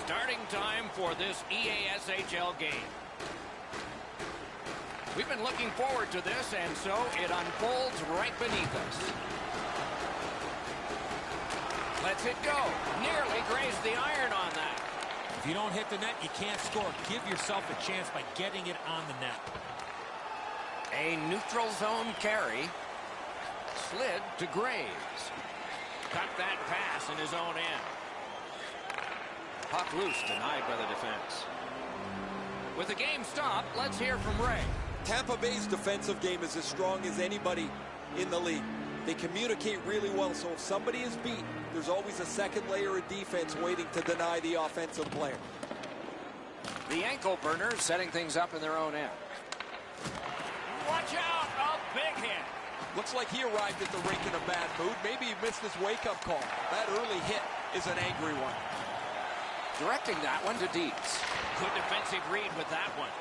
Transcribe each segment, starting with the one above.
Starting time for this EASHL game. We've been looking forward to this, and so it unfolds right beneath us. Lets it go. Nearly grazed the iron on that. If you don't hit the net, you can't score. Give yourself a chance by getting it on the net. A neutral zone carry. Slid to Graves. Cut that pass in his own end. Puck loose, denied by the defense. With the game stopped, let's hear from Ray. Tampa Bay's defensive game is as strong as anybody in the league. They communicate really well, so if somebody is beat, there's always a second layer of defense waiting to deny the offensive player. The ankle burners setting things up in their own end. Watch out! A big hit. Looks like he arrived at the rink in a bad mood. Maybe he missed his wake-up call. That early hit is an angry one. Directing that one to Dietz. Good defensive read with that one.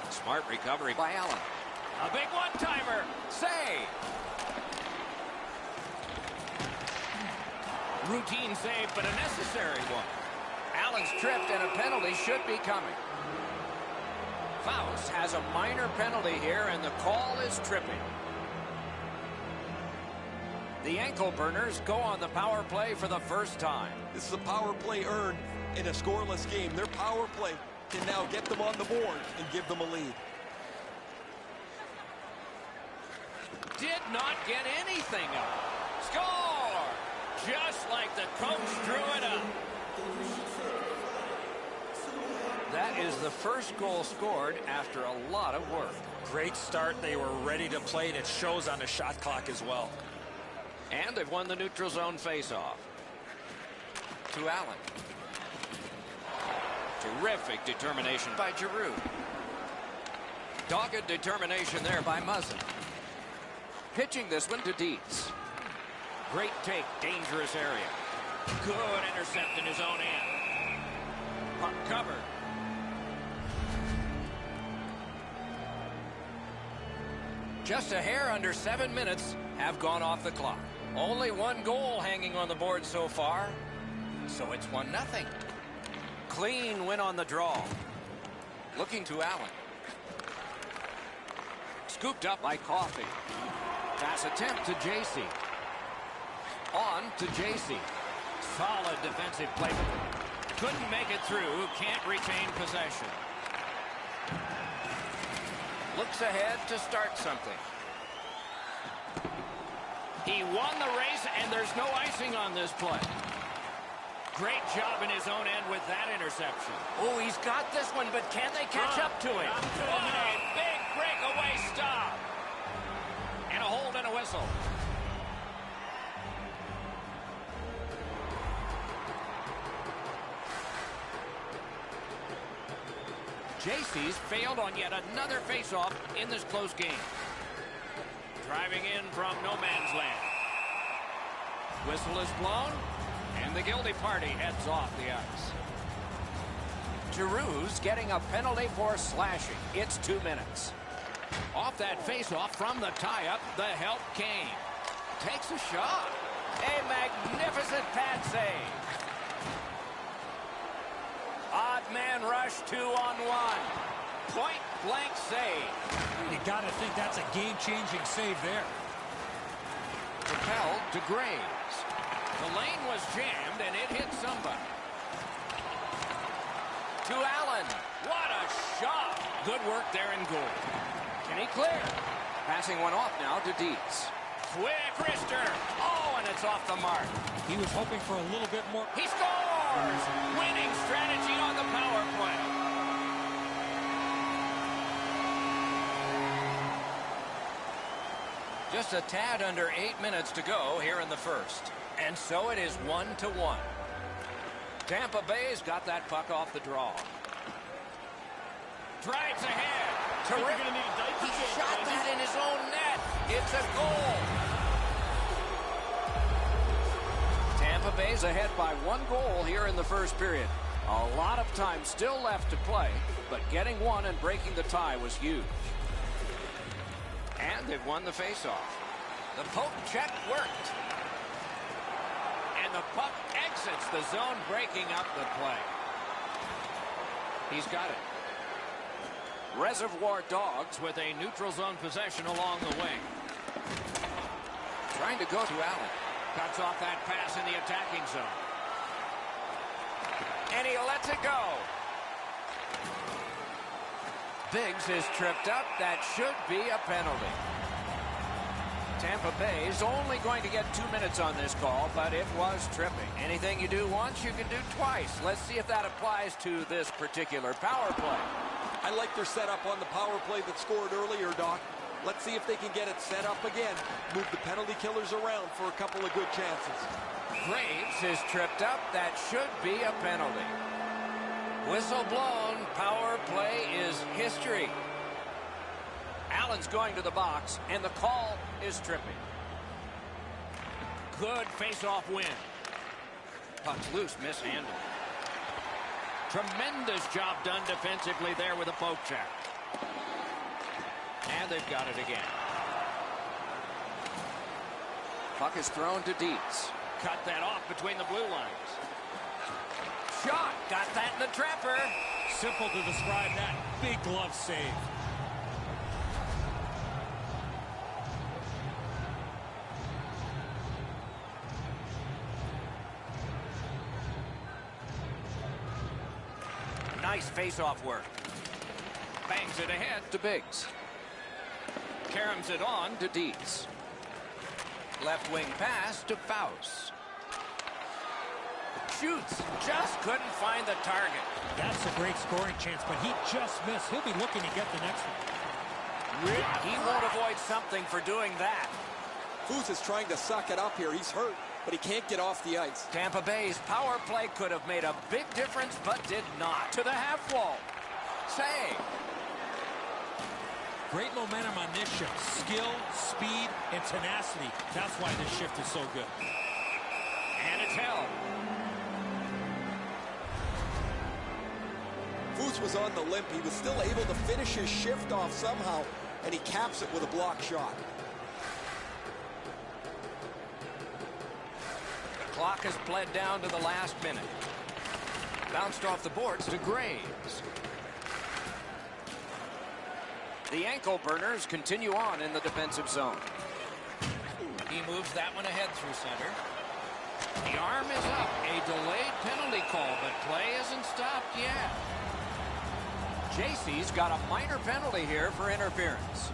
Smart recovery by Allen. A big one-timer. Save. Routine save, but a necessary one. Allen's tripped, and a penalty should be coming. Faust has a minor penalty here, and the call is tripping. The ankle burners go on the power play for the first time. This is a power play earned in a scoreless game. Their power play can now get them on the board and give them a lead. Did not get anything up. Score! Just like the coach drew it up. That is the first goal scored after a lot of work. Great start. They were ready to play, and it shows on the shot clock as well. And they've won the neutral zone faceoff. To Allen. Terrific determination by Giroux. Dogged determination there by Muzzin. Pitching this one to Dietz. Great take, dangerous area. Good intercept in his own end. Puck covered. Just a hair under 7 minutes have gone off the clock. Only one goal hanging on the board so far, so it's 1-0. Clean win on the draw. Looking to Allen. Scooped up by Coffey. Pass attempt to JC. On to JC. Solid defensive play. Couldn't make it through. Can't retain possession. Looks ahead to start something. He won the race, and there's no icing on this play. Great job in his own end with that interception. Oh, he's got this one, but can they catch up to him? What a big breakaway stop. And a hold and a whistle. JC's failed on yet another faceoff in this close game. Driving in from no man's land. Whistle is blown, and the guilty party heads off the ice. Giroux's getting a penalty for slashing. It's 2 minutes. Off that faceoff from the tie-up, the help came. Takes a shot. A magnificent pad save. Odd man rush, 2-on-1. Point-blank save. You got to think that's a game-changing save there. Propelled to Graves. The lane was jammed, and it hit somebody. To Allen. What a shot. Good work there in goal. Can he clear? Passing one off now to Dietz. Quick wrister. Oh, and it's off the mark. He was hoping for a little bit more. He scores! Winning strategy on the power play. Just a tad under 8 minutes to go here in the first. And so it is 1-1. Tampa Bay's got that puck off the draw. Drives ahead. Terrific. He shot that in his own net. It's a goal. Tampa Bay's ahead by 1 goal here in the first period. A lot of time still left to play, but getting one and breaking the tie was huge. And they've won the faceoff. The poke check worked. And the puck exits the zone, breaking up the play. He's got it. Reservoir Dogs with a neutral zone possession along the wing. Trying to go to Allen. Cuts off that pass in the attacking zone. And he lets it go. Biggs is tripped up. That should be a penalty. Tampa Bay is only going to get 2 minutes on this call, but it was tripping. Anything you do once, you can do twice. Let's see if that applies to this particular power play. I like their setup on the power play that scored earlier, Doc. Let's see if they can get it set up again. Move the penalty killers around for a couple of good chances. Graves is tripped up. That should be a penalty. Whistle blown. Power play is history. Allen's going to the box, and the call is tripping. Good face-off win. Puck's loose, mishandled. Tremendous job done defensively there with a poke check. And they've got it again. Puck is thrown to Dietz. Cut that off between the blue lines. Shot. Got that in the trapper. Simple to describe that. Big glove save. Nice face-off work. Bangs it ahead to Biggs. Caroms it on to Dietz. Left wing pass to Faust. Shoots. Just couldn't find the target. That's a great scoring chance, but he just missed. He'll be looking to get the next one. He won't avoid something for doing that. Foos is trying to suck it up here. He's hurt, but he can't get off the ice. Tampa Bay's power play could have made a big difference, but did not. To the half wall. Save. Great momentum on this shift. Skill, speed, and tenacity. That's why this shift is so good. And it's held. Foos was on the limp. He was still able to finish his shift off somehow, and he caps it with a block shot. The clock has bled down to the last minute. Bounced off the boards to Graves. The ankle burners continue on in the defensive zone. He moves that one ahead through center. The arm is up. A delayed penalty call, but play isn't stopped yet. JC's got a minor penalty here for interference.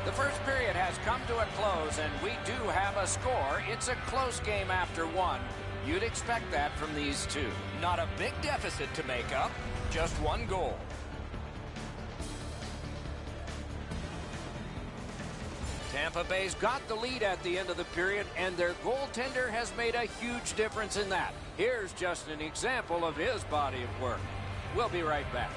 The first period has come to a close, and we do have a score. It's a close game after one. You'd expect that from these two. Not a big deficit to make up, just one goal. Tampa Bay's got the lead at the end of the period, and their goaltender has made a huge difference in that. Here's just an example of his body of work. We'll be right back.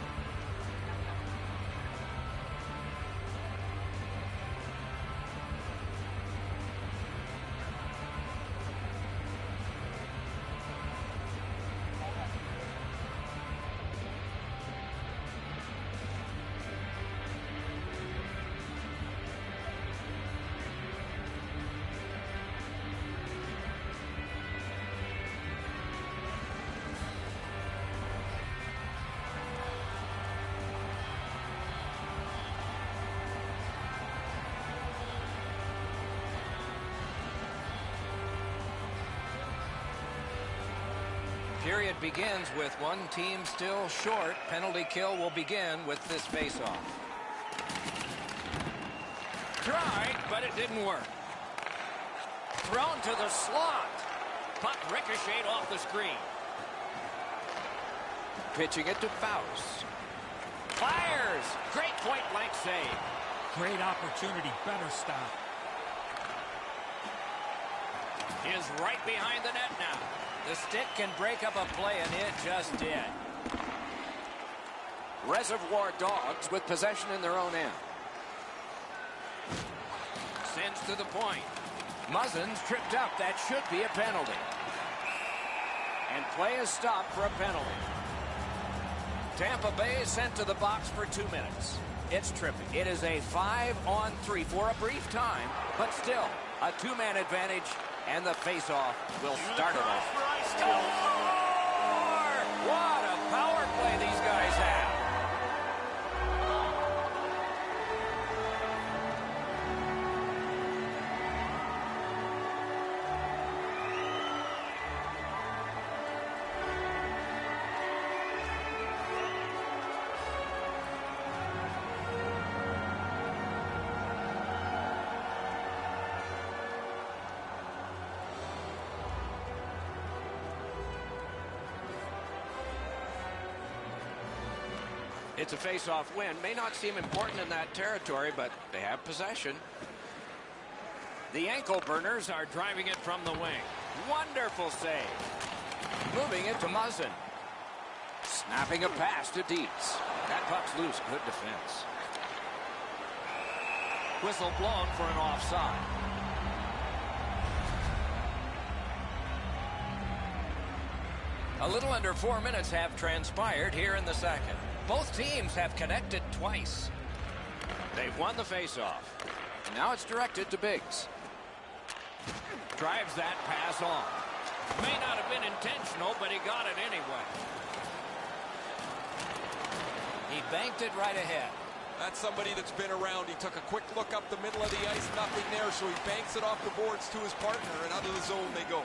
Period begins with one team still short. Penalty kill will begin with this faceoff. Tried, but it didn't work. Thrown to the slot. Puck ricocheted off the screen. Pitching it to Faust. Fires. Great point-blank save. Great opportunity. Better stop. Is right behind the net now. The stick can break up a play, and it just did. Reservoir Dogs with possession in their own end. Sends to the point. Muzzin's tripped up. That should be a penalty. And play is stopped for a penalty. Tampa Bay is sent to the box for 2 minutes. It's tripping. It is a 5-on-3 for a brief time, but still a two-man advantage, and the face-off will start it off. Score! What a power play these guys have. It's a face-off win. May not seem important in that territory, but they have possession. The ankle burners are driving it from the wing. Wonderful save. Moving it to Muzzin. Snapping a pass to Dietz. That puck's loose. Good defense. Whistle blown for an offside. A little under 4 minutes have transpired here in the second. Both teams have connected twice. They've won the faceoff. Now it's directed to Biggs. Drives that pass on. May not have been intentional, but he got it anyway. He banked it right ahead. That's somebody that's been around. He took a quick look up the middle of the ice, nothing there, so he banks it off the boards to his partner, and out of the zone they go.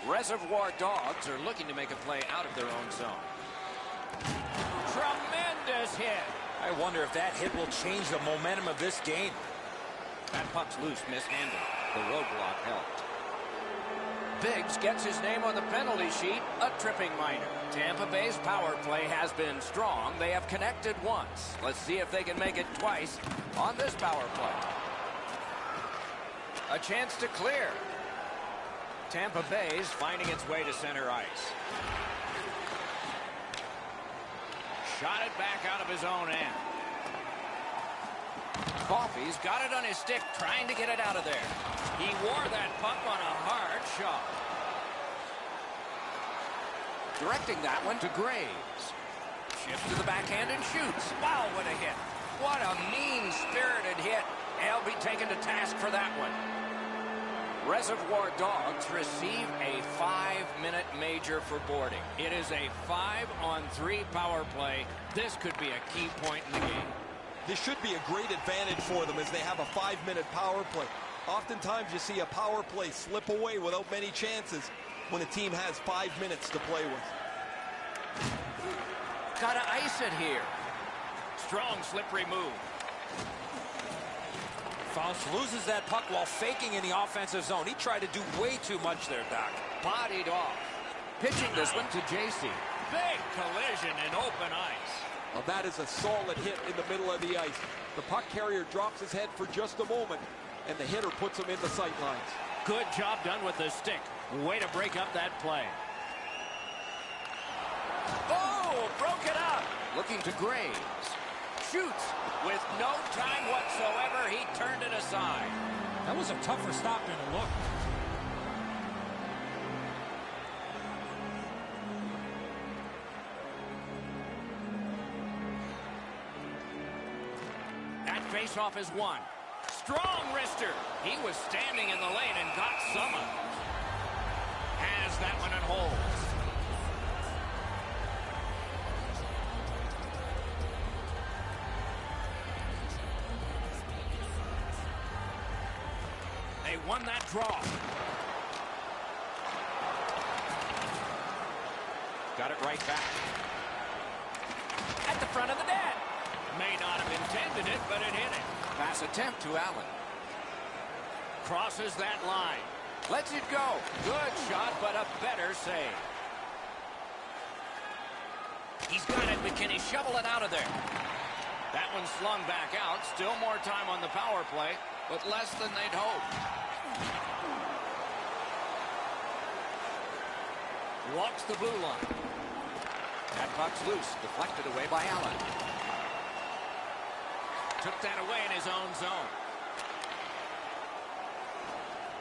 Reservoir Dogs are looking to make a play out of their own zone. Tremendous hit. I wonder if that hit will change the momentum of this game. That puck's loose, mishandled. The roadblock helped. Biggs gets his name on the penalty sheet, a tripping minor. Tampa Bay's power play has been strong. They have connected once. Let's see if they can make it twice on this power play. A chance to clear. Tampa Bay's finding its way to center ice. Shot it back out of his own end. Coffey's got it on his stick, trying to get it out of there. He wore that puck on a hard shot. Directing that one to Graves. Shifts to the backhand and shoots. Wow, what a hit. What a mean-spirited hit. He'll be taken to task for that one. Reservoir Dogs receive a 5-minute major for boarding. It is a 5-on-3 power play. This could be a key point in the game. This should be a great advantage for them as they have a 5-minute power play. Oftentimes you see a power play slip away without many chances when a team has 5 minutes to play with. Gotta ice it here. Strong slippery move. Faust loses that puck while faking in the offensive zone. He tried to do way too much there, Doc. Bodied off. Pitching this one to JC. Big collision in open ice. Well, that is a solid hit in the middle of the ice. The puck carrier drops his head for just a moment, and the hitter puts him in the sight lines. Good job done with the stick. Way to break up that play. Oh, broke it up. Looking to Graves. Shoots. With no time whatsoever, he turned it aside. That was a tougher stop than it looked. That faceoff is won. Strong wrister. He was standing in the lane and got some of it. Has that one and holds. They won that draw. Got it right back. At the front of the net. May not have intended it, but it hit it. Pass attempt to Allen. Crosses that line. Lets it go. Good shot, but a better save. He's got it, but can he shovel it out of there? That one slung back out. Still more time on the power play, but less than they'd hoped. Walks the blue line. That puck's loose. Deflected away by Allen. Took that away in his own zone.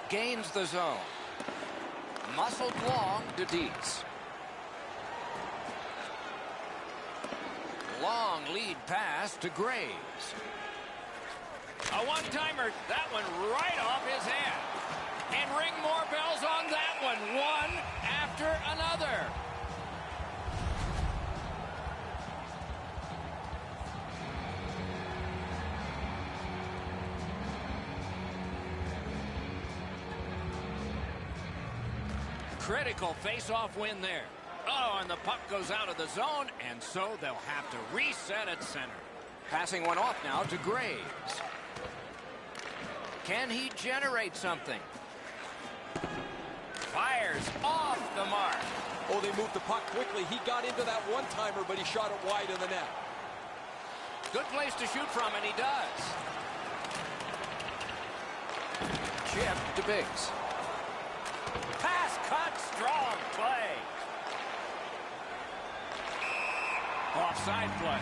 Gains the zone. Muscled long to Dietz. long lead pass to Graves. A one-timer. That one right off his head. And ring more bells on that one. One after another. Critical face-off win there. Oh, and the puck goes out of the zone, and so they'll have to reset at center. Passing one off now to Graves. Can he generate something? Fires off the mark. Oh, they moved the puck quickly. He got into that one-timer, but he shot it wide of the net. Good place to shoot from, and he does. Chip to Biggs. Pass cut, strong play. Offside play.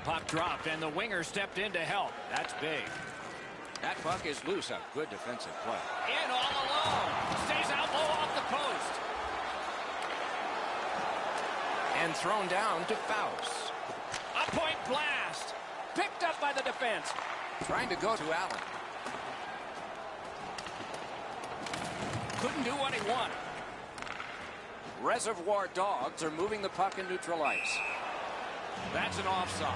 Puck dropped, and the winger stepped in to help. That's big. That puck is loose. A good defensive play. In all alone. Stays out low off the post. And thrown down to Faust. A point blast. Picked up by the defense. Trying to go to Allen. Couldn't do what he wanted. Reservoir Dogs are moving the puck in neutral ice. That's an offside.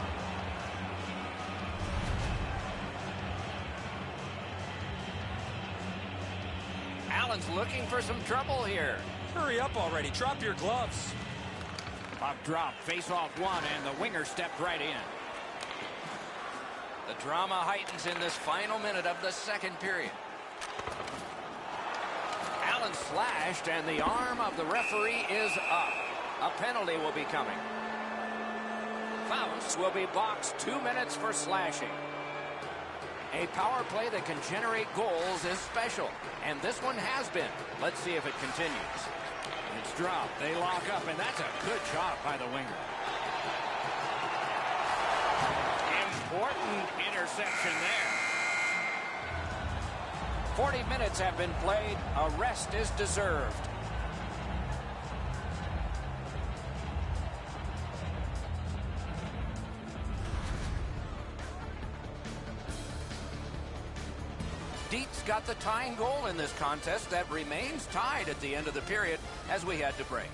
Allen's looking for some trouble here. Hurry up already. Drop your gloves. Puck drop, face off one, and the winger stepped right in. The drama heightens in this final minute of the second period. Allen slashed, and the arm of the referee is up. A penalty will be coming. Faust will be boxed 2 minutes for slashing. A power play that can generate goals is special, and this one has been. Let's see if it continues. It's dropped. They lock up, and that's a good shot by the winger. Important interception there. 40 minutes have been played. A rest is deserved. Dietz got the tying goal in this contest that remains tied at the end of the period as we head to break.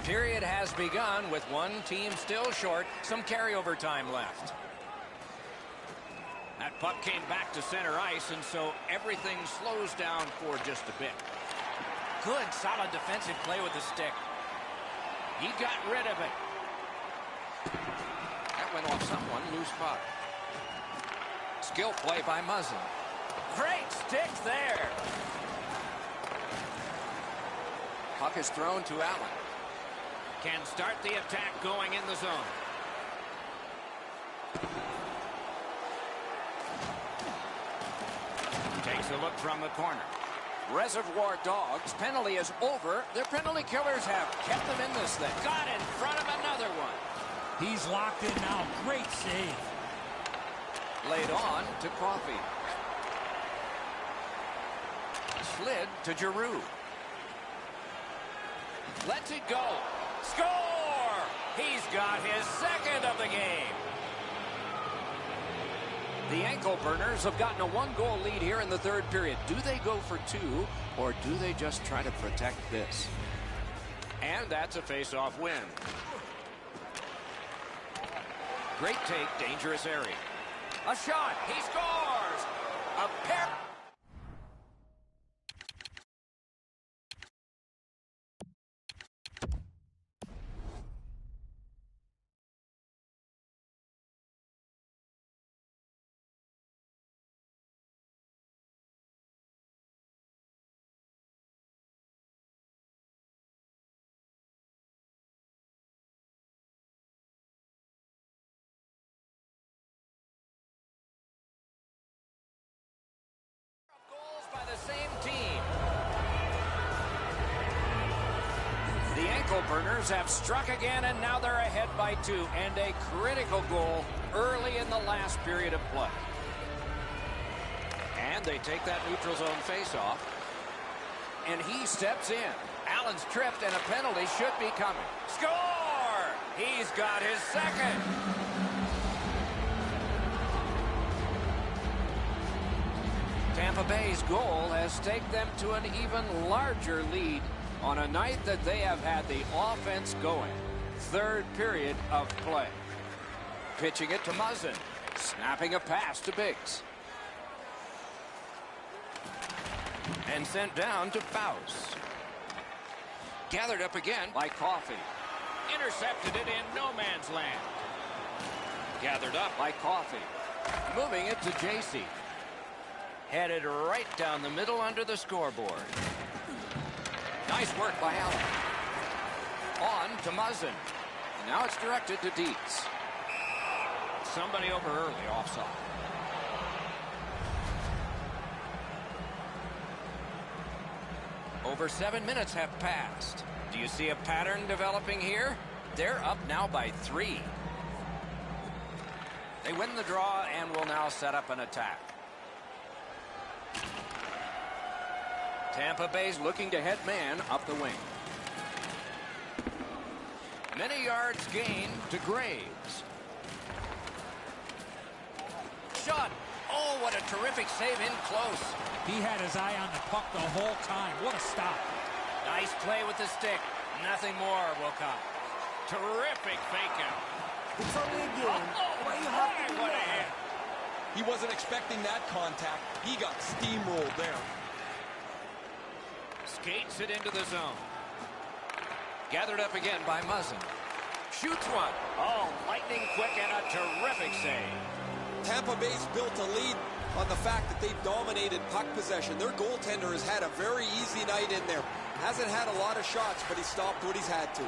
Period has begun with one team still short. Some carryover time left. That puck came back to center ice, and so everything slows down for just a bit. Good, solid defensive play with the stick. He got rid of it. That went off someone. Loose puck. Skill play by Muzzin. Great stick there. Puck is thrown to Allen. Can start the attack going in the zone. Takes a look from the corner. Reservoir Dogs. Penalty is over. Their penalty killers have kept them in this thing. Got in front of another one. He's locked in now. Great save. Laid on to Coffey. Slid to Giroux. Lets it go. Score! He's got his second of the game. The ankle burners have gotten a 1-goal lead here in the third period. Do they go for 2, or do they just try to protect this? And that's a face-off win. Great take, dangerous area. A shot, he scores! A pair... by the same team. The ankle burners have struck again, and now they're ahead by 2, and a critical goal early in the last period of play. And they take that neutral zone face-off, and he steps in. Allen's tripped, and a penalty should be coming. Score! He's got his second. Tampa Bay's goal has taken them to an even larger lead on a night that they have had the offense going. Third period of play. Pitching it to Muzzin. Snapping a pass to Biggs. And sent down to Faust. Gathered up again by Coffey. Intercepted it in no man's land. Gathered up by Coffey. Moving it to JC. Headed right down the middle under the scoreboard. Nice work by Allen. On to Muzzin. Now it's directed to Dietz. Somebody over early, offside. Over 7 minutes have passed. Do you see a pattern developing here? They're up now by 3. They win the draw and will now set up an attack. Tampa Bay's looking to head man up the wing. Many yards gained to Graves. Shot. Oh, what a terrific save in close. He had his eye on the puck the whole time. What a stop. Nice play with the stick. Nothing more will come. Terrific fake out. It's only a game. Why you have to do What a that? hit. He wasn't expecting that contact. He got steamrolled there. Skates it into the zone. Gathered up again by Muzzin. Shoots one. Oh, lightning quick and a terrific save. Tampa Bay's built a lead on the fact that they've dominated puck possession. Their goaltender has had a very easy night in there. Hasn't had a lot of shots, but he stopped what he's had to.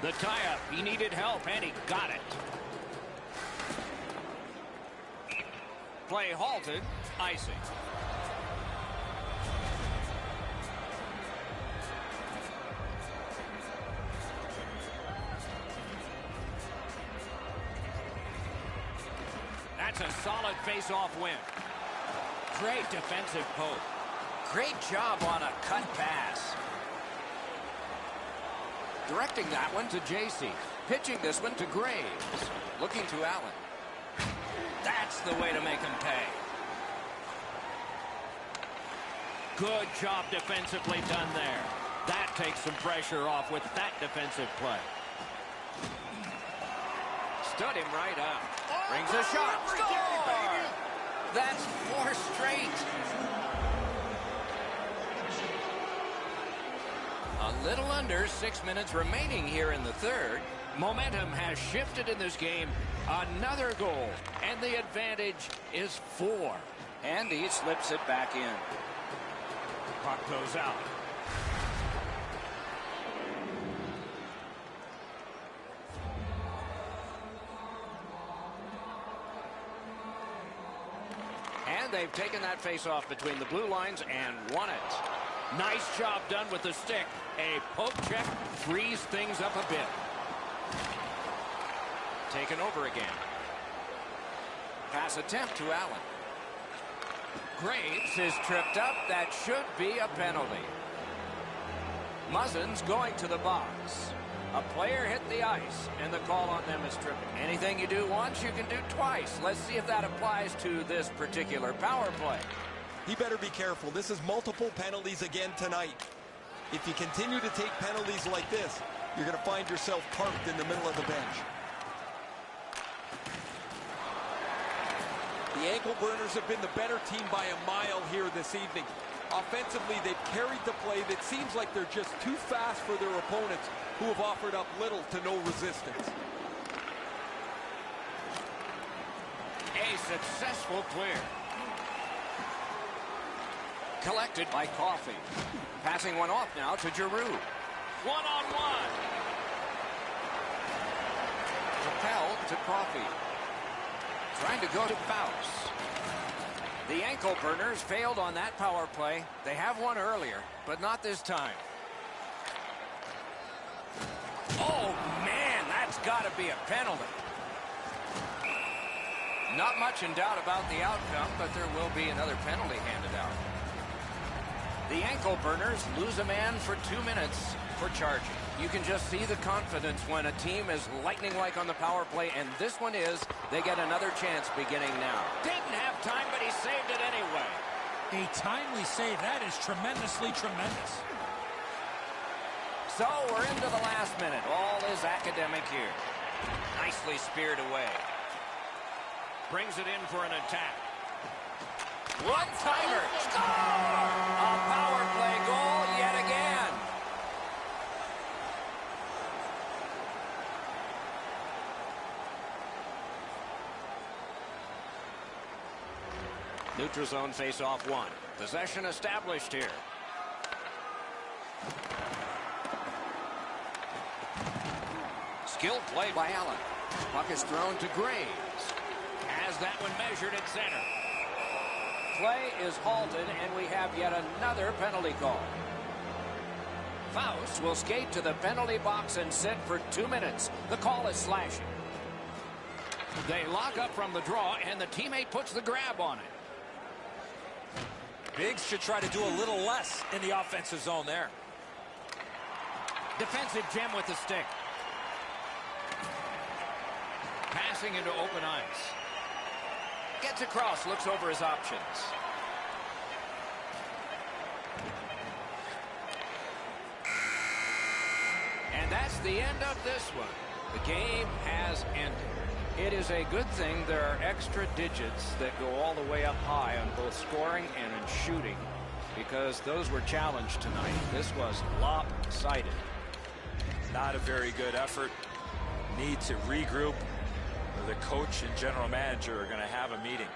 The tie-up. He needed help, and he got it. Play halted. Icing. That's a solid face-off win. Great defensive poke. Great job on a cut pass. Directing that one to JC. Pitching this one to Graves. Looking to Allen. That's the way to make him pay. Good job defensively done there. That takes some pressure off with that defensive play. Stood him right up. Brings a shot. Score! That's 4 straight. A little under 6 minutes remaining here in the third. Momentum has shifted in this game. Another goal, and the advantage is 4. And he slips it back in. Puck goes out. And they've taken that face-off between the blue lines and won it. Nice job done with the stick. A poke check frees things up a bit. Taken over again. Pass attempt to Allen. Graves is tripped up. That should be a penalty. Muzzin's going to the box. A player hit the ice, and the call on them is tripping. Anything you do once, you can do twice. Let's see if that applies to this particular power play. He better be careful. This is multiple penalties again tonight. If you continue to take penalties like this, you're going to find yourself parked in the middle of the bench. The ankle burners have been the better team by a mile here this evening. Offensively, they've carried the play that seems like they're just too fast for their opponents, who have offered up little to no resistance. A successful clear. Collected by Coffey. Passing one off now to Giroux. One-on-one. Capel to Coffey. Trying to go to Faust. The ankle burners failed on that power play. They have one earlier, but not this time. Oh, man, that's got to be a penalty. Not much in doubt about the outcome, but there will be another penalty handed out. The ankle burners lose a man for 2 minutes for charging. You can just see the confidence when a team is lightning-like on the power play, and this one is. They get another chance beginning now. Didn't have time, but he saved it anyway. A timely save. That is tremendously tremendous. So we're into the last minute. All is academic here. Nicely speared away. Brings it in for an attack. One-timer. Score! A power play goal yet again. Neutral zone face-off one. Possession established here. Skilled play by Allen. Puck is thrown to Graves. Has that one measured at center. Play is halted, and we have yet another penalty call. Faust will skate to the penalty box and sit for 2 minutes. The call is slashing. They lock up from the draw, and the teammate puts the grab on it. Biggs should try to do a little less in the offensive zone there. Defensive gem with the stick. Passing into open ice. Gets across, looks over his options. And that's the end of this one. The game has ended. It is a good thing there are extra digits that go all the way up high on both scoring and in shooting, because those were challenged tonight. This was lopsided. Not a very good effort. Need to regroup. The coach and general manager are going to have a meeting.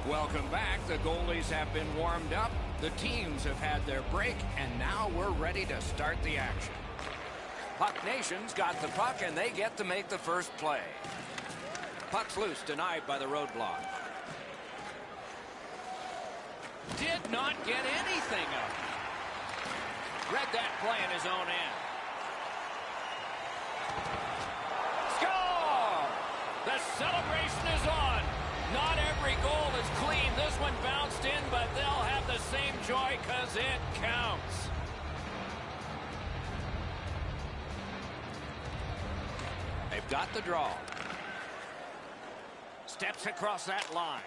Welcome back. The goalies have been warmed up. The teams have had their break, and now we're ready to start the action. Puck Nation's got the puck, and they get to make the first play. Puck's loose, denied by the roadblock. Did not get anything up. Read that play in his own end. Score! The celebration is on. Not every goal is clean. This one bounced in, but they'll have the same joy because it counts. They've got the draw. Steps across that line.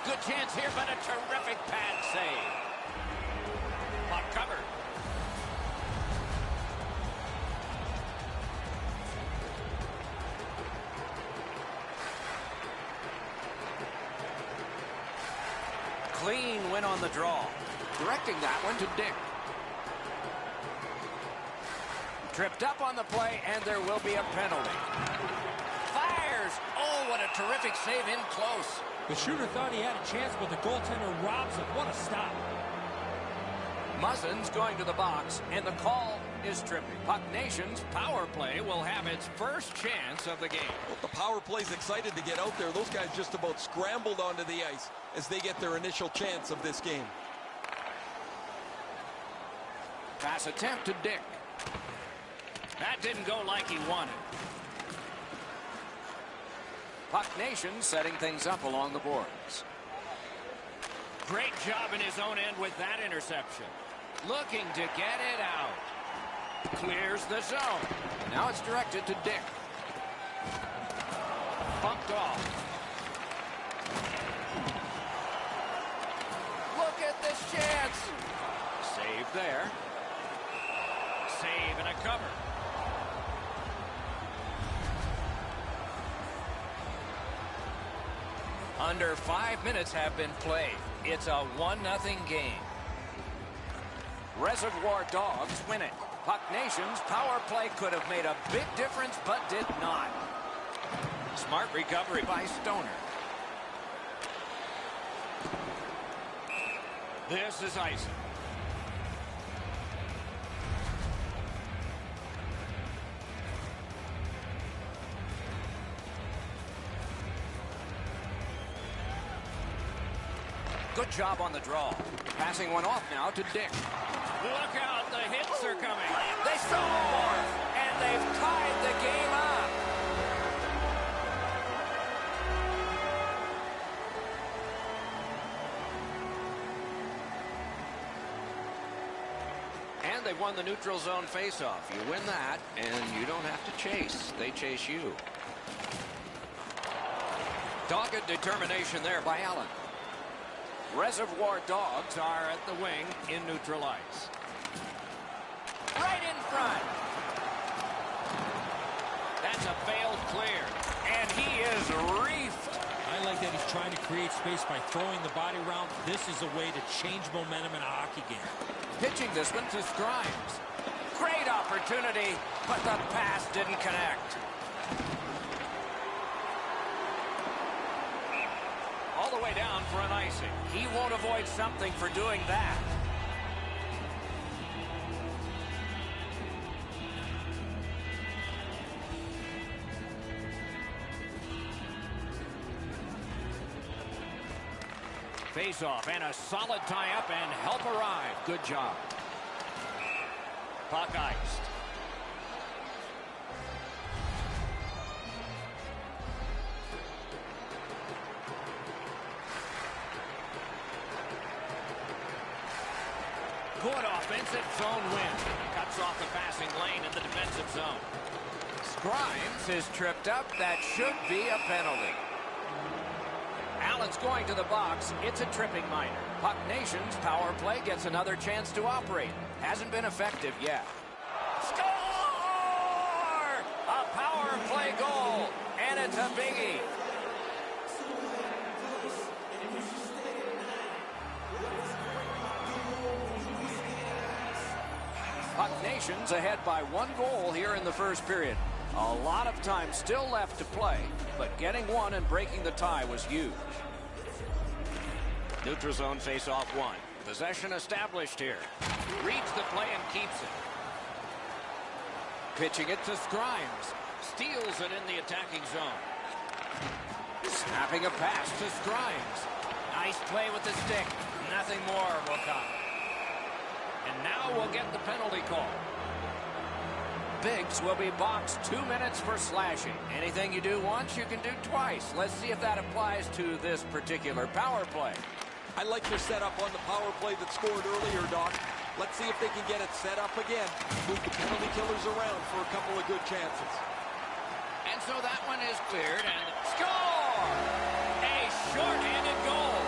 Good chance here, but a terrific pad save. Puck covered. Clean win on the draw. Directing that one to Dick. Tripped up on the play, and there will be a penalty. Fires! Oh, what a terrific save in close. The shooter thought he had a chance, but the goaltender robs him. What a stop. Muzzin's going to the box, and the call is tripping. Puck Nation's power play will have its first chance of the game. Well, the power play's excited to get out there. Those guys just about scrambled onto the ice as they get their initial chance of this game. Pass attempt to Dick. That didn't go like he wanted. Puck Nation setting things up along the boards. Great job in his own end with that interception. Looking to get it out. Clears the zone. Now it's directed to Dick. Bumped off. Look at this chance. Save there. Save and a cover. Under 5 minutes have been played. It's a 1-0 game. Reservoir Dogs win it. Puck Nation's power play could have made a big difference, but did not. Smart recovery by Stoner. This is icing. Good job on the draw. Passing one off now to Dick. Look out, the hits are coming. They score, and they've tied the game up. And they won the neutral zone faceoff. You win that, and you don't have to chase. They chase you. Dogged determination there by Allen. Reservoir Dogs are at the wing in neutral ice. Right in front. That's a failed clear. And he is reefed. I like that he's trying to create space by throwing the body around. This is a way to change momentum in a hockey game. Pitching this one to Grimes. Great opportunity, but the pass didn't connect. All the way down for an icing. He won't avoid something for doing that. Face-off and a solid tie-up and help arrive. Good job. Puck iced. Good offensive zone win. Cuts off the passing lane in the defensive zone. Grimes is tripped up. That should be a penalty. Allen's going to the box. It's a tripping minor. Puck Nation's power play gets another chance to operate. Hasn't been effective yet. Score! A power play goal, and it's a biggie. Puck Nation's ahead by 1 goal here in the first period. A lot of time still left to play, but getting one and breaking the tie was huge. Neutral zone face-off one. Possession established here. Reads the play and keeps it. Pitching it to Scrimes. Steals it in the attacking zone. Snapping a pass to Scrimes. Nice play with the stick. Nothing more will come. And now we'll get the penalty call. Biggs will be boxed 2 minutes for slashing. Anything you do once, you can do twice. Let's see if that applies to this particular power play. I like your setup on the power play that scored earlier, Doc. Let's see if they can get it set up again. Move the penalty killers around for a couple of good chances. And so that one is cleared and score! A short-handed goal.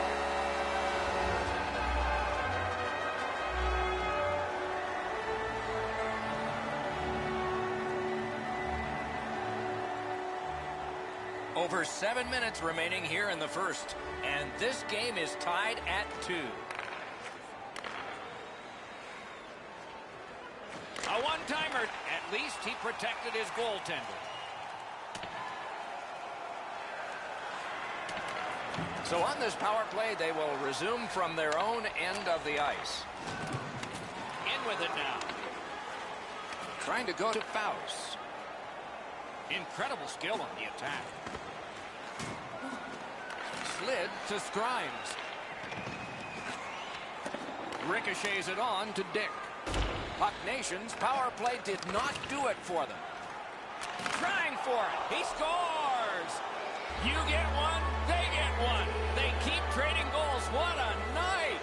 Over 7 minutes remaining here in the first, and this game is tied at 2. A one-timer. At least he protected his goaltender. So on this power play, they will resume from their own end of the ice. In with it now. Trying to go to Faust. Incredible skill on the attack. Slid to Scrimes. Ricochets it on to Dick. Puck Nation's power play did not do it for them. Trying for it. He scores! You get one, they get one. They keep trading goals. What a night!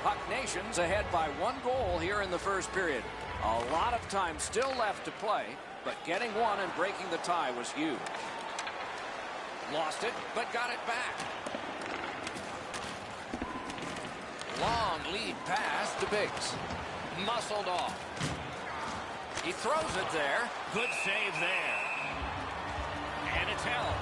Puck Nation's ahead by 1 goal here in the first period. A lot of time still left to play, but getting one and breaking the tie was huge. Lost it, but got it back. Long lead pass to Biggs. Muscled off. He throws it there. Good save there. And it's held.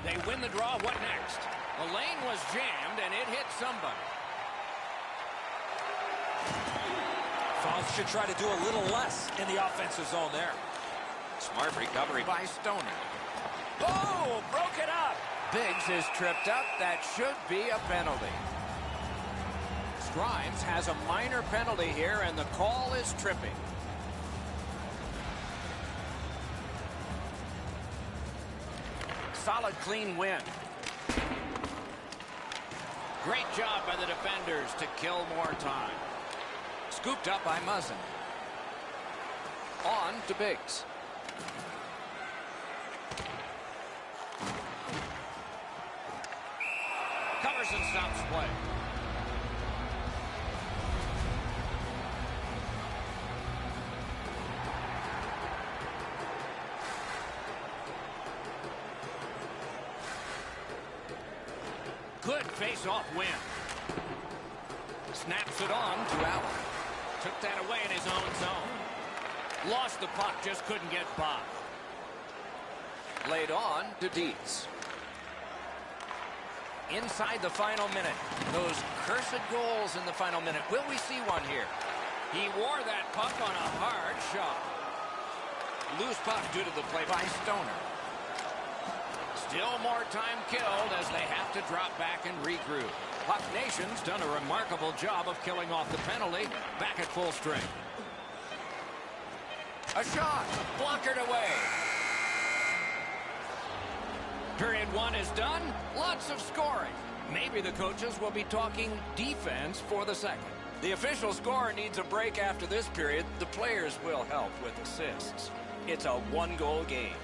They win the draw. What next? The lane was jammed, and it hit somebody. Faust should try to do a little less in the offensive zone there. Smart recovery by Stoner. Oh, broke it up. Biggs is tripped up. That should be a penalty. Scrimes has a minor penalty here, and the call is tripping. Solid, clean win. Great job by the defenders to kill more time. Scooped up by Muzzin. On to Biggs. Covers and stops play. Good face-off win. Snaps it on to Allen. Took that away in his own zone. Lost the puck, just couldn't get by. Laid on to Dietz. Inside the final minute. Those cursed goals in the final minute. Will we see one here? He wore that puck on a hard shot. Loose puck due to the play by Stoner. Still more time killed as they have to drop back and regroup. Puck Nation's done a remarkable job of killing off the penalty. Back at full strength. A shot. Blockered away. Period 1 is done. Lots of scoring. Maybe the coaches will be talking defense for the second. The official scorer needs a break after this period. The players will help with assists. It's a 1-goal game.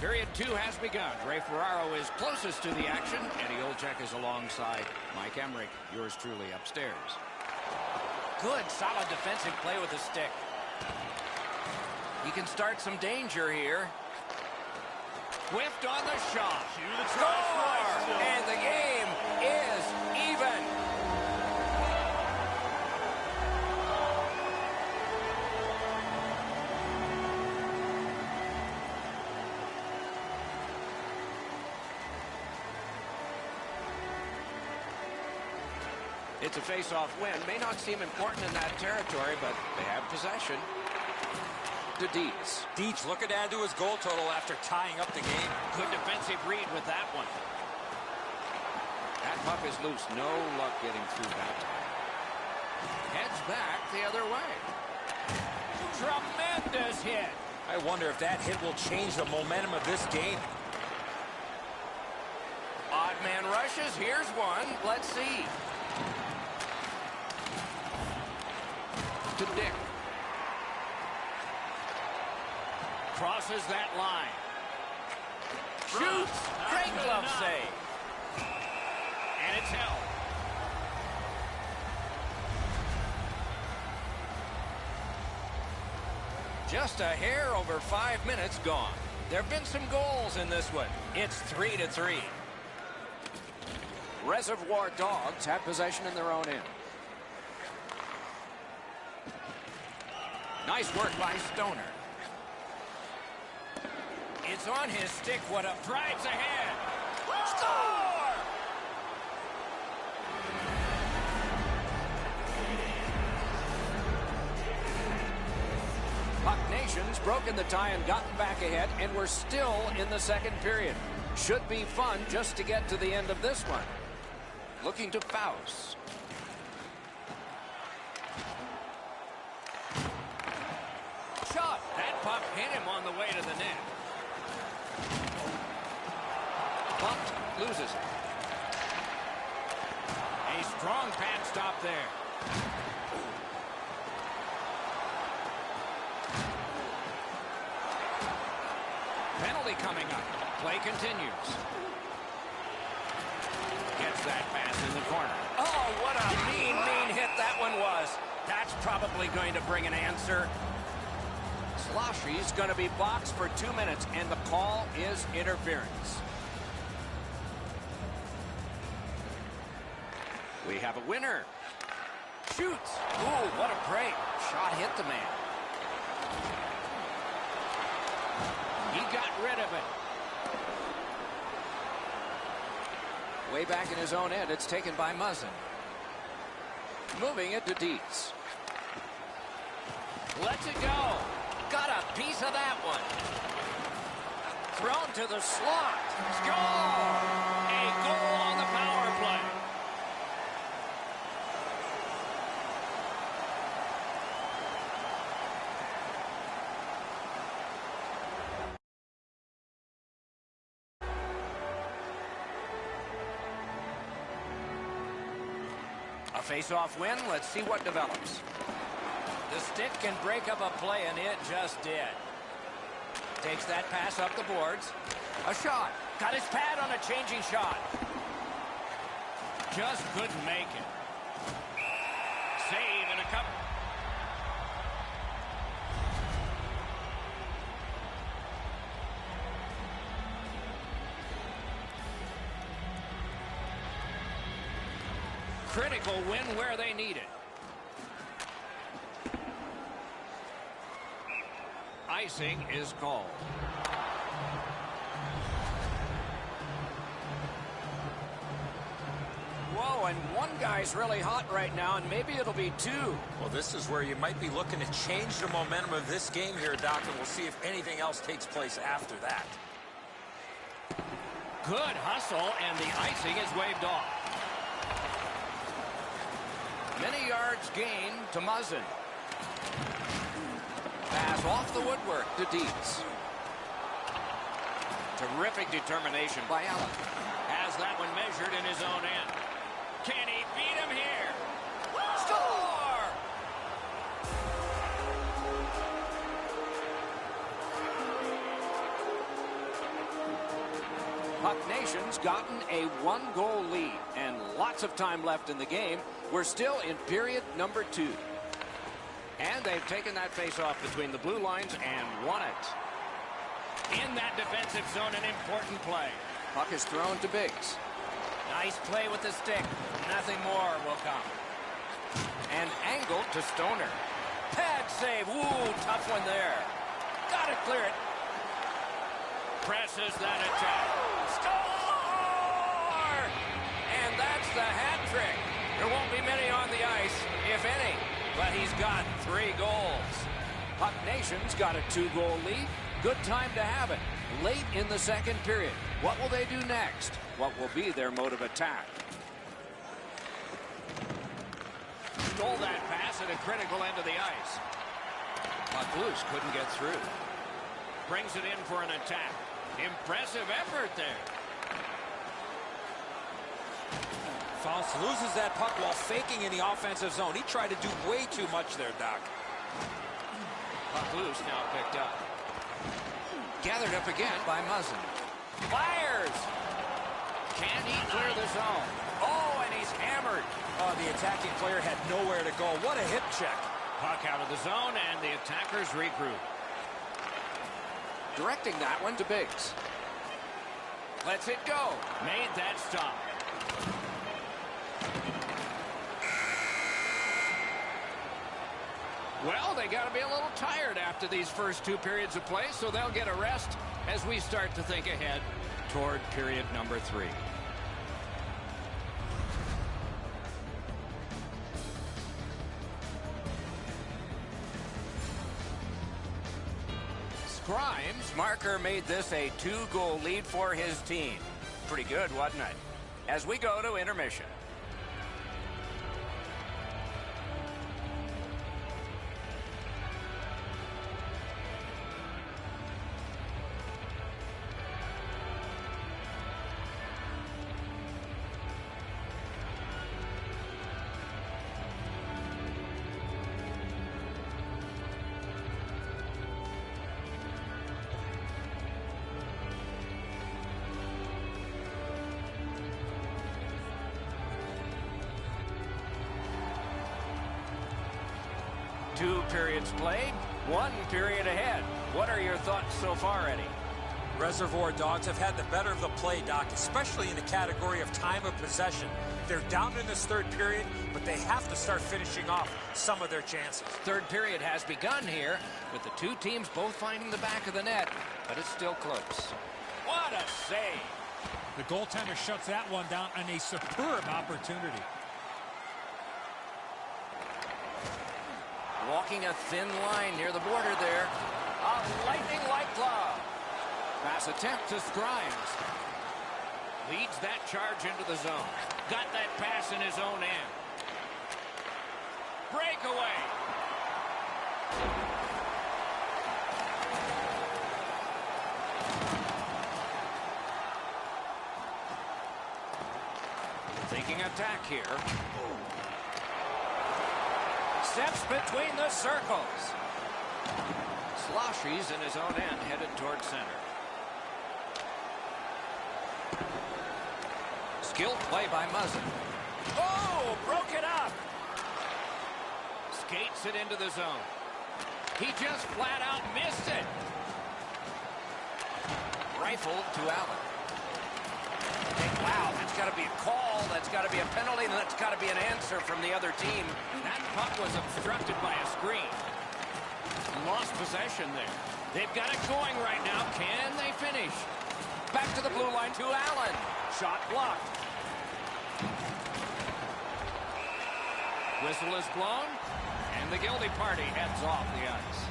Period 2 has begun. Ray Ferraro is closest to the action. Eddie Olczyk is alongside Mike Emmerich. Yours truly upstairs. Good, solid defensive play with the stick. He can start some danger here. Whiffed on the shot. Score! And the game is even. It's a face-off win. May not seem important in that territory, but they have possession. To Dietz. Dietz looking to add to his goal total after tying up the game. Good defensive read with that one. That puck is loose. No luck getting through that time. Heads back the other way. Tremendous hit. I wonder if that hit will change the momentum of this game. Odd man rushes. Here's one. Let's see. To Dick. Crosses that line. Shoots. Great glove save. And it's held. Just a hair over 5 minutes gone. There have been some goals in this one. It's 3-3. Reservoir Dogs have possession in their own end. Nice work by Stoner. It's on his stick. What a drives ahead. Score! Puck Nation's broken the tie and gotten back ahead, and we're still in the second period. Should be fun just to get to the end of this one. Looking to Faust. Shot. That puck hit him on the way to the net. Bumped. Loses it. A strong pad stop there. Penalty coming up. Play continues. Gets that pass in the corner. Oh, what a mean hit that one was. That's probably going to bring an answer. Sloshy's going to be boxed for 2 minutes, and the call is interference. We have a winner. Shoots. Ooh, what a break. Shot hit the man. He got rid of it. Way back in his own end, it's taken by Muzzin. Moving it to Dietz. Lets it go. Got a piece of that one. Thrown to the slot. Score! A goal on the power play. A face-off win. Let's see what develops. The stick can break up a play, and it just did. Takes that pass up the boards. A shot. Got his pad on a changing shot. Just couldn't make it. Save and a couple. Critical win where they need it. Icing is called. Whoa, and one guy's really hot right now, and maybe it'll be two. Well, this is where you might be looking to change the momentum of this game here, Doc, and we'll see if anything else takes place after that. Good hustle, and the icing is waved off. Many yards gained to Muzzin. Pass off the woodwork to Dietz. Terrific determination by Allen. Has that one measured in his own end. Can he beat him here? Score! Puck Nation's gotten a 1-goal lead and lots of time left in the game. We're still in period number 2. And they've taken that face-off between the blue lines and won it. In that defensive zone, an important play. Puck is thrown to Biggs. Nice play with the stick. Nothing more will come. And angled to Stoner. Pad save. Ooh, tough one there. Got to clear it. Presses that attack. Score! And that's the hat trick. There won't be many on the ice, if any. But he's got 3 goals. Puck Nation's got a 2-goal lead. Good time to have it. Late in the second period. What will they do next? What will be their mode of attack? Stole that pass at a critical end of the ice. Puck loose, couldn't get through. Brings it in for an attack. Impressive effort there. Faust loses that puck while faking in the offensive zone. He tried to do way too much there, Doc. Puck loose, now picked up. Gathered up again by Muzzin. Fires! Can he clear the zone? Oh, and he's hammered. Oh, the attacking player had nowhere to go. What a hip check. Puck out of the zone, and the attackers regroup. Directing that one to Biggs. Lets it go. Made that stop. Well, they got to be a little tired after these first 2 periods of play, so they'll get a rest as we start to think ahead toward period number 3. Grimes' marker made this a 2-goal lead for his team. Pretty good, wasn't it? As we go to intermission. Two periods played, 1 period ahead. What are your thoughts so far, Eddie? Reservoir Dogs have had the better of the play, Doc, especially in the category of time of possession. They're down in this 3rd period, but they have to start finishing off some of their chances. 3rd period has begun here, with the 2 teams both finding the back of the net, but it's still close. What a save! The goaltender shuts that one down on a superb opportunity. Walking a thin line near the border there. A lightning-like glove. Pass attempt to Grimes. Leads that charge into the zone. Got that pass in his own end. Breakaway. Thinking attack here. Steps between the circles. Sloshy's in his own end, headed towards center. Skilled play by Muzzin. Oh, broke it up. Skates it into the zone. He just flat out missed it. Rifled to Allen. Wow, that's got to be a call. That's got to be a penalty, and that's got to be an answer from the other team. That puck was obstructed by a screen. Lost possession there. They've got it going right now. Can they finish? Back to the blue line to Allen. Shot blocked. Whistle is blown, and the guilty party heads off the ice.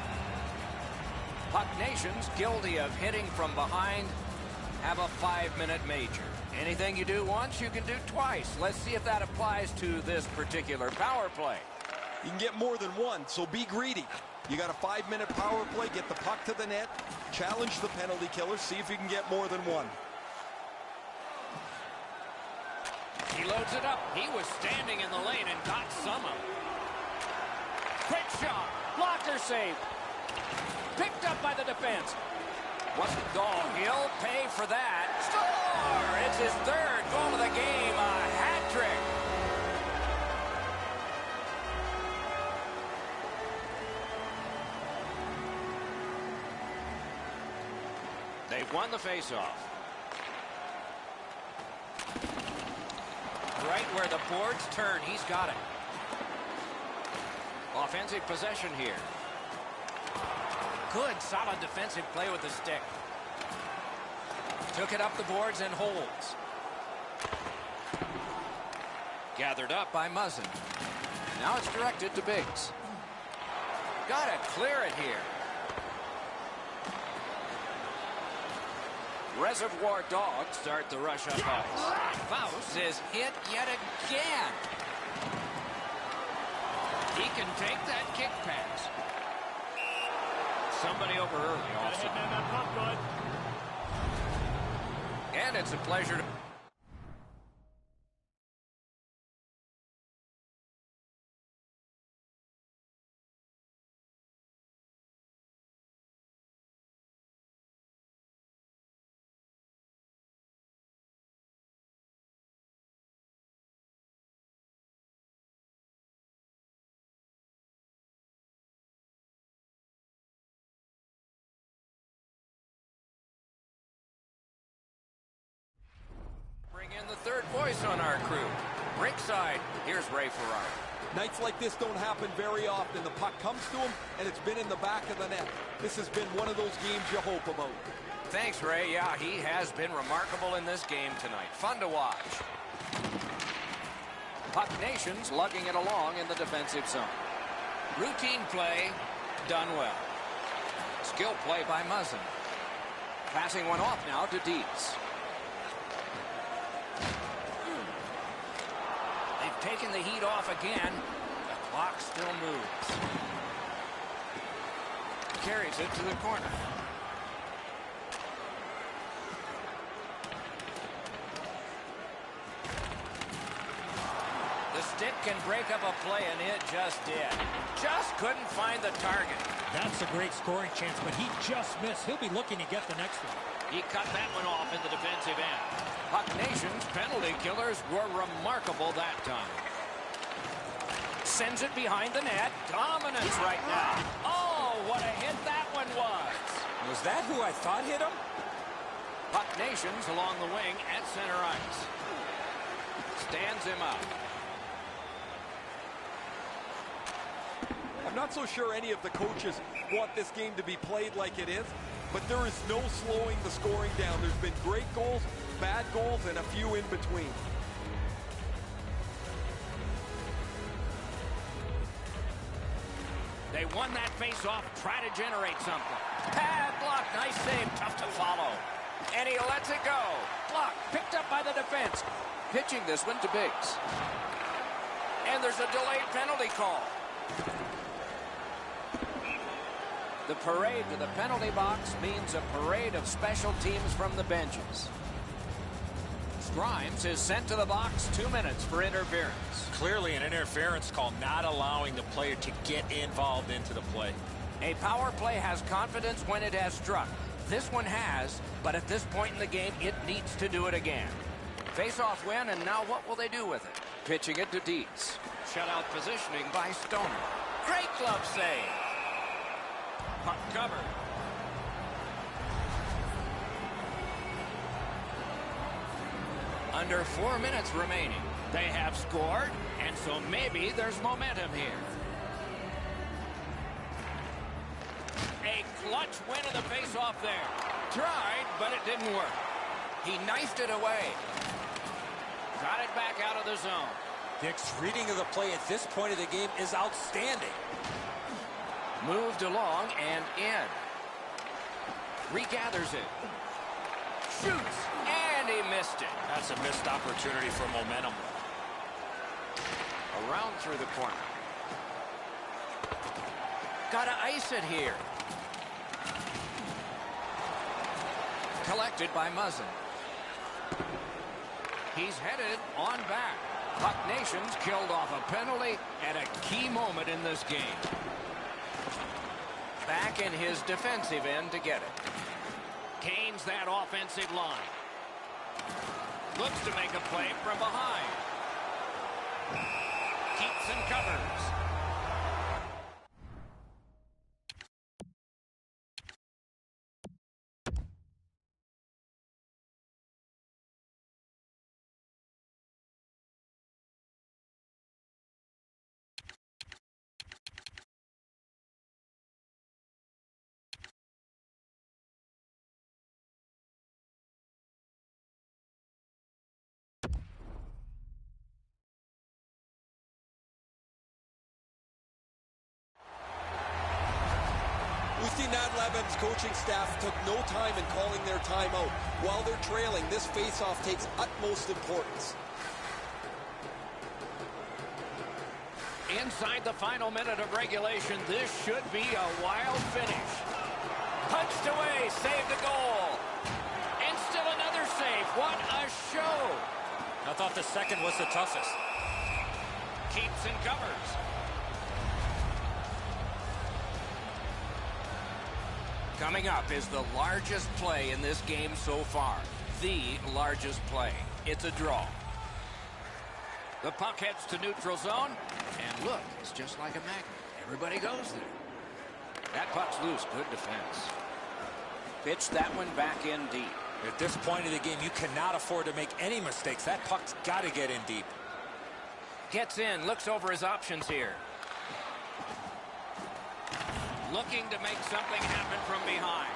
Puck Nation's guilty of hitting from behind have a 5-minute major. Anything you do once, you can do twice. Let's see if that applies to this particular power play. You can get more than one, so be greedy. You got a 5-minute power play, get the puck to the net, challenge the penalty killer, see if you can get more than one. He loads it up. He was standing in the lane and got some of it. Quick shot. Blocker save. Picked up by the defense. He'll pay for that. Score! It's his third goal of the game. A hat trick. They've won the faceoff. Right where the boards turn, he's got it. Offensive possession here. Good, solid defensive play with the stick. Took it up the boards and holds. Gathered up by Muzzin. Now it's directed to Biggs. Got to clear it here. Reservoir Dogs start the rush up ice. Faust is hit yet again. He can take that kick pass. Somebody over early also. And it's a pleasure to... in the third voice on our crew. Rinkside, here's Ray Ferraro. Nights like this don't happen very often. The puck comes to him, and it's been in the back of the net. This has been one of those games you hope about. Thanks, Ray. Yeah, he has been remarkable in this game tonight. Fun to watch. Puck Nation's lugging it along in the defensive zone. Routine play, done well. Skill play by Muzzin. Passing one off now to Dietz. Taking the heat off again. The clock still moves. Carries it to the corner. The stick can break up a play, and it just did. Just couldn't find the target. That's a great scoring chance, but he just missed. He'll be looking to get the next one. He cut that one off in the defensive end. Puck Nation's penalty killers were remarkable that time. Sends it behind the net. Dominance right now. Oh, what a hit that one was. Was that who I thought hit him? Puck Nation's along the wing at center ice. Stands him up. I'm not so sure any of the coaches want this game to be played like it is, but there is no slowing the scoring down. There's been great goals, bad goals, and a few in between. They won that face-off. Try to generate something. Pad block. Nice save. Tough to follow. And he lets it go. Block. Picked up by the defense. Pitching this one to Biggs. And there's a delayed penalty call. The parade to the penalty box means a parade of special teams from the benches. Grimes is sent to the box. 2 minutes for interference. Clearly an interference call, not allowing the player to get involved into the play. A power play has confidence when it has struck. This one has, but at this point in the game, it needs to do it again. Face-off win, and now what will they do with it? Pitching it to Dietz. Shutout positioning by Stoner. Great glove save. Puck covered. Under 4 minutes remaining. They have scored, and so maybe there's momentum here. A clutch win in the face-off there. Tried, but it didn't work. He knifed it away. Got it back out of the zone. Dick's reading of the play at this point of the game is outstanding. Moved along and in. Regathers it. Shoots, and he missed it. That's a missed opportunity for momentum. Around through the corner. Gotta ice it here. Collected by Muzzin. He's headed on back. Puck Nation's killed off a penalty at a key moment in this game. Back in his defensive end to get it. Gains that offensive line. Looks to make a play from behind. Keeps and covers. We've seen Nat Levin's coaching staff took no time in calling their timeout. While they're trailing, this faceoff takes utmost importance. Inside the final minute of regulation, this should be a wild finish. Punched away, saved the goal. And still another save. What a show. I thought the second was the toughest. Keeps and covers. Coming up is the largest play in this game so far. The largest play. It's a draw. The puck heads to neutral zone. And look, it's just like a magnet. Everybody goes there. That puck's loose. Good defense. Pitch that one back in deep. At this point of the game, you cannot afford to make any mistakes. That puck's got to get in deep. Gets in, looks over his options here. Looking to make something happen from behind.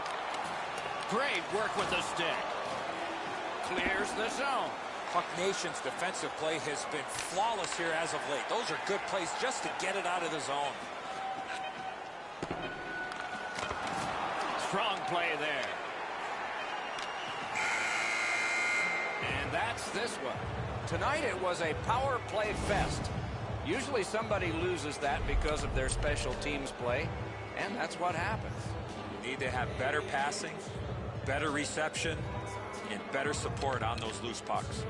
Great work with the stick. Clears the zone. Puck Nation's defensive play has been flawless here as of late. Those are good plays just to get it out of the zone. Strong play there. And that's this one. Tonight it was a power play fest. Usually somebody loses that because of their special teams play. And that's what happens. You need to have better passing, better reception, and better support on those loose pucks.